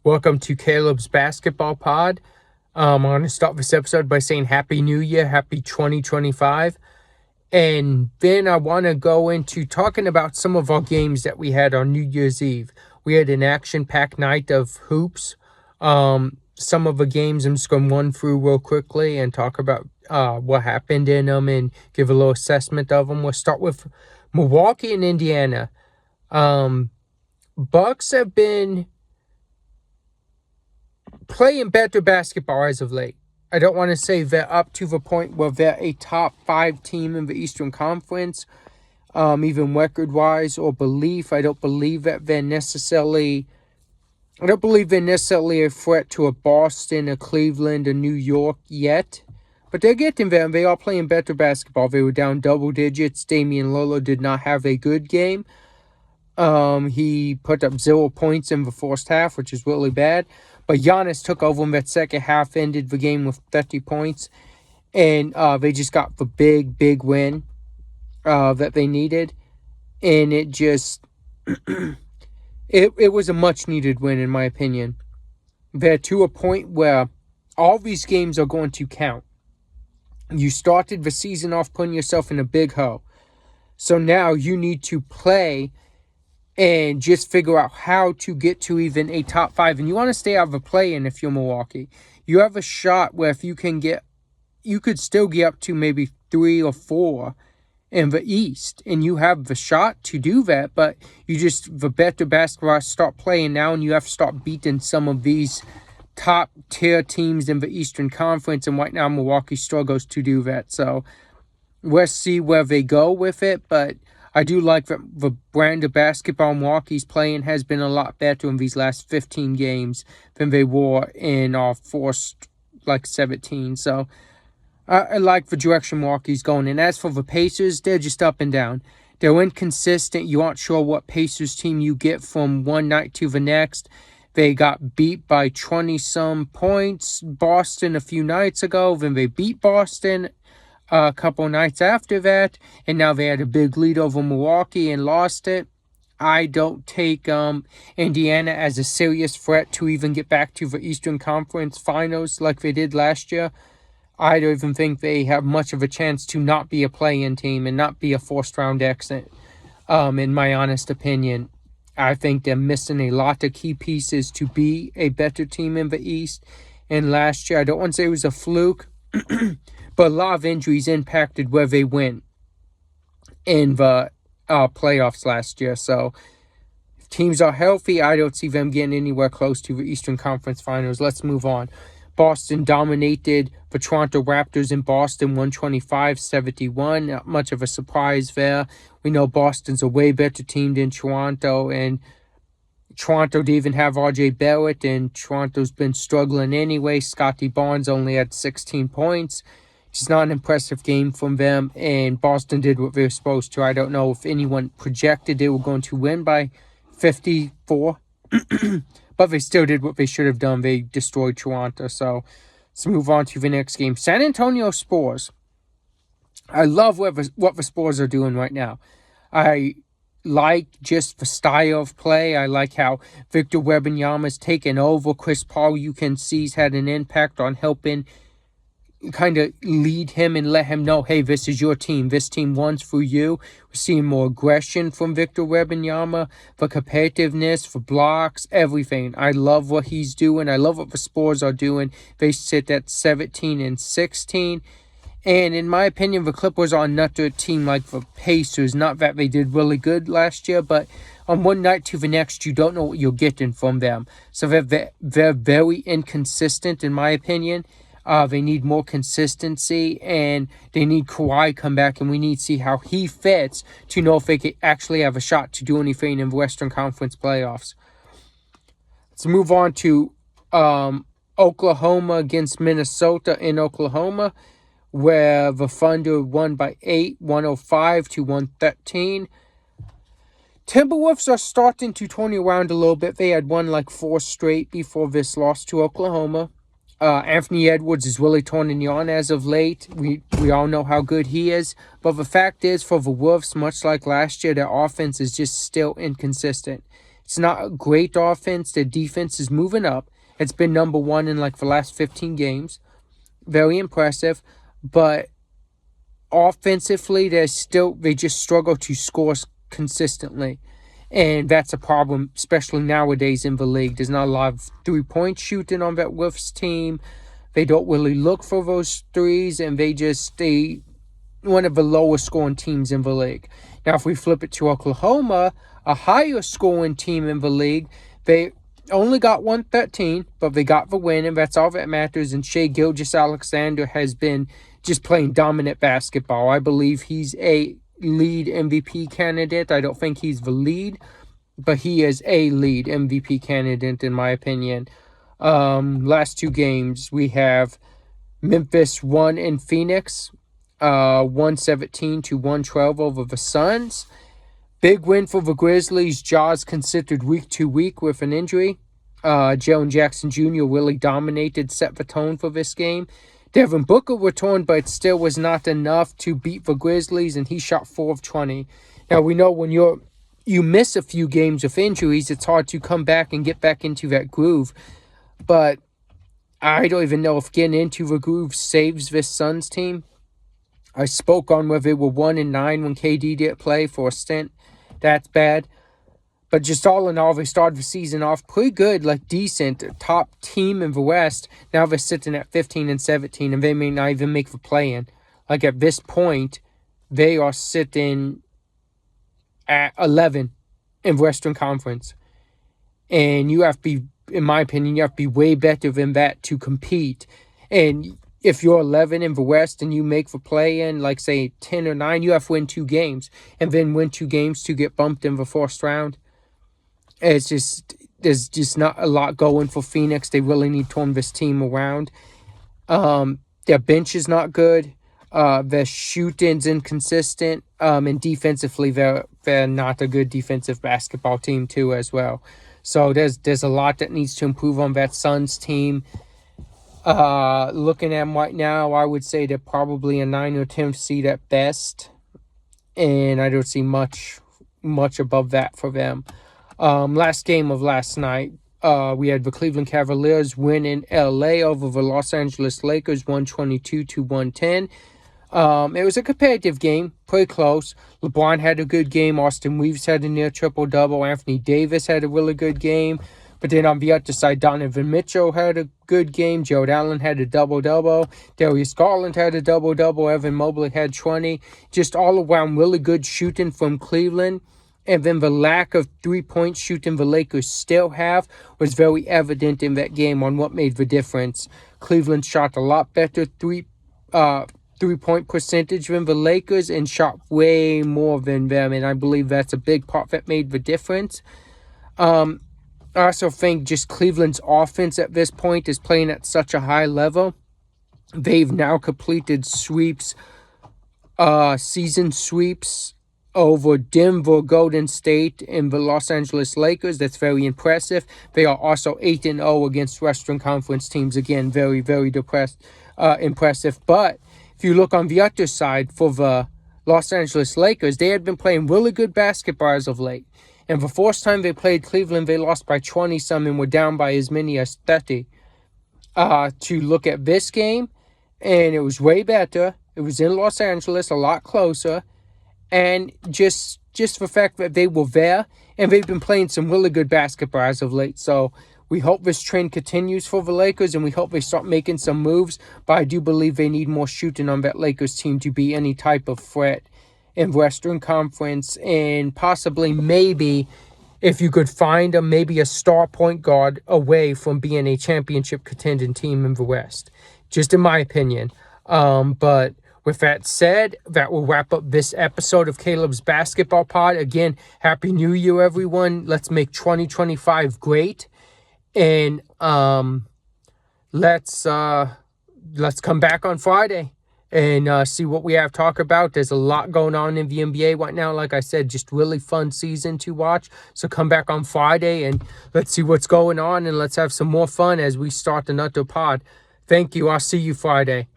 Welcome to Caleb's Basketball Pod. I'm going to start this episode by saying Happy New Year, Happy 2025. And then I want to go into talking about some of our games that we had on New Year's Eve. We had an action-packed night of hoops. Some of the games I'm just going to run through real quickly and talk about what happened in them and give a little assessment of them. We'll start with Milwaukee and Indiana. Bucks have been playing better basketball as of late. I don't want to say they're up to the point where they're a top 5 team in the Eastern Conference, even record-wise or belief. I don't believe they're necessarily a threat to a Boston, a Cleveland, a New York yet. But they're getting there, and they are playing better basketball. They were down double digits. Damian Lillard did not have a good game. He put up 0 points in the first half, which is really bad. But Giannis took over in that second half, ended the game with 30 points. And they just got the big win that they needed. And it just... it was a much-needed win, in my opinion. They're to a point where all these games are going to count. You started the season off putting yourself in a big hole. So now you need to play and just figure out how to get to even a top 5. And you want to stay out of the play-in if you're Milwaukee. You have a shot where if you could still get up to maybe 3 or 4 in the East. And you have the shot to do that, but the better basketball start playing now, and you have to start beating some of these top-tier teams in the Eastern Conference. And right now, Milwaukee struggles to do that. So we'll see where they go with it, but I do like that the brand of basketball Milwaukee's playing has been a lot better in these last 15 games than they were in our first, 17. So I like the direction Milwaukee's going. And as for the Pacers, they're just up and down. They're inconsistent. You aren't sure what Pacers team you get from one night to the next. They got beat by 20-some points. Boston a few nights ago. Then they beat Boston a couple nights after that, and now they had a big lead over Milwaukee and lost it. I don't take Indiana as a serious threat to even get back to the Eastern Conference Finals like they did last year. I don't even think they have much of a chance to not be a play-in team and not be a first-round exit, in my honest opinion. I think they're missing a lot of key pieces to be a better team in the East. And last year, I don't want to say it was a fluke, but a lot of injuries impacted where they went in the playoffs last year. So if teams are healthy, I don't see them getting anywhere close to the Eastern Conference Finals. Let's move on. Boston dominated the Toronto Raptors in Boston, 125-71. Not much of a surprise there. We know Boston's a way better team than Toronto, and Toronto didn't even have R.J. Barrett, and Toronto's been struggling anyway. Scotty Barnes only had 16 points. It's not an impressive game from them, and Boston did what they were supposed to. I don't know if anyone projected they were going to win by 54, but they still did what they should have done. They destroyed Toronto. So let's move on to the next game. San Antonio Spurs. I love what the Spurs are doing right now. I like just the style of play. I like how Victor Wembanyama's taken over. Chris Paul, you can see, has had an impact on helping kind of lead him and let him know, hey, this is your team. This team wants for you. We're seeing more aggression from Victor Wembanyama, for competitiveness, for blocks, everything. I love what he's doing. I love what the Spurs are doing. They sit at 17-16. And in my opinion, the Clippers are another team like the Pacers. Not that they did really good last year, but on one night to the next, you don't know what you're getting from them. So they're very inconsistent, in my opinion. They need more consistency, and they need Kawhi come back, and we need to see how he fits to know if they could actually have a shot to do anything in the Western Conference playoffs. Let's move on to Oklahoma against Minnesota in Oklahoma, where the Thunder won by 8, 105-113. Timberwolves are starting to turn around a little bit. They had won 4 straight before this loss to Oklahoma. Anthony Edwards is really turning on as of late. We all know how good he is. But the fact is, for the Wolves, much like last year, their offense is just still inconsistent. It's not a great offense. Their defense is moving up. It's been number one in like the last 15 games. Very impressive. But offensively, they just struggle to score consistently. And that's a problem, especially nowadays in the league. There's not a lot of three-point shooting on that Wolves team. They don't really look for those threes, and they one of the lowest scoring teams in the league. Now, if we flip it to Oklahoma, a higher scoring team in the league, they only got 113, but they got the win, and that's all that matters. And Shai Gilgeous-Alexander has been just playing dominant basketball. I believe he's a lead MVP candidate. I don't think he's the lead, but he is a lead MVP candidate in my opinion. Last two games, we have Memphis won in Phoenix, 117-112 over the Suns. Big win for the Grizzlies. Jaws considered week to week with an injury. Jaren Jackson Jr. really dominated, set the tone for this game. Devin Booker returned, but it still was not enough to beat the Grizzlies, and he shot 4 of 20. Now, we know when you miss a few games with injuries, it's hard to come back and get back into that groove. But I don't even know if getting into the groove saves this Suns team. I spoke on whether they were 1-9 when KD didn't play for a stint. That's bad. But just all in all, they started the season off pretty good, like decent, top team in the West. Now they're sitting at 15-17, and they may not even make the play-in. Like at this point, they are sitting at 11 in the Western Conference. And you have to be, in my opinion, you have to be way better than that to compete. And if you're 11 in the West and you make the play-in, like say 10 or 9, you have to win 2 games. And then win 2 games to get bumped in the first round. There's just not a lot going for Phoenix. They really need to turn this team around. Their bench is not good. Their shooting's inconsistent. And defensively, they're not a good defensive basketball team too as well. So there's a lot that needs to improve on that Suns team. Looking at them right now, I would say they're probably a 9 or 10th seed at best. And I don't see much above that for them. Last game of last night, we had the Cleveland Cavaliers win in LA over the Los Angeles Lakers, 122-110. It was a competitive game, pretty close. LeBron had a good game. Austin Reeves had a near triple-double. Anthony Davis had a really good game. But then on the other side, Donovan Mitchell had a good game. Jared Allen had a double-double. Darius Garland had a double-double. Evan Mobley had 20. Just all around really good shooting from Cleveland. And then the lack of three-point shooting the Lakers still have was very evident in that game on what made the difference. Cleveland shot a lot better three-point percentage than the Lakers and shot way more than them. And I believe that's a big part that made the difference. I also think just Cleveland's offense at this point is playing at such a high level. They've now completed season sweeps over Denver, Golden State, and the Los Angeles Lakers. That's very impressive. They are also 8-0 against Western Conference teams. Again, very, very impressive. But if you look on the other side for the Los Angeles Lakers, they had been playing really good basketball as of late. And the first time they played Cleveland, they lost by 20-some and were down by as many as 30. To look at this game, and it was way better. It was in Los Angeles, a lot closer. And just the fact that they were there, and they've been playing some really good basketball as of late. So we hope this trend continues for the Lakers, and we hope they start making some moves. But I do believe they need more shooting on that Lakers team to be any type of threat in Western Conference. And possibly, maybe, if you could find maybe a star point guard away from being a championship contending team in the West. Just in my opinion. But with that said, that will wrap up this episode of Caleb's Basketball Pod. Again, Happy New Year, everyone. Let's make 2025 great. And let's come back on Friday and see what we have to talk about. There's a lot going on in the NBA right now. Like I said, just really fun season to watch. So come back on Friday and let's see what's going on, and let's have some more fun as we start another pod. Thank you. I'll see you Friday.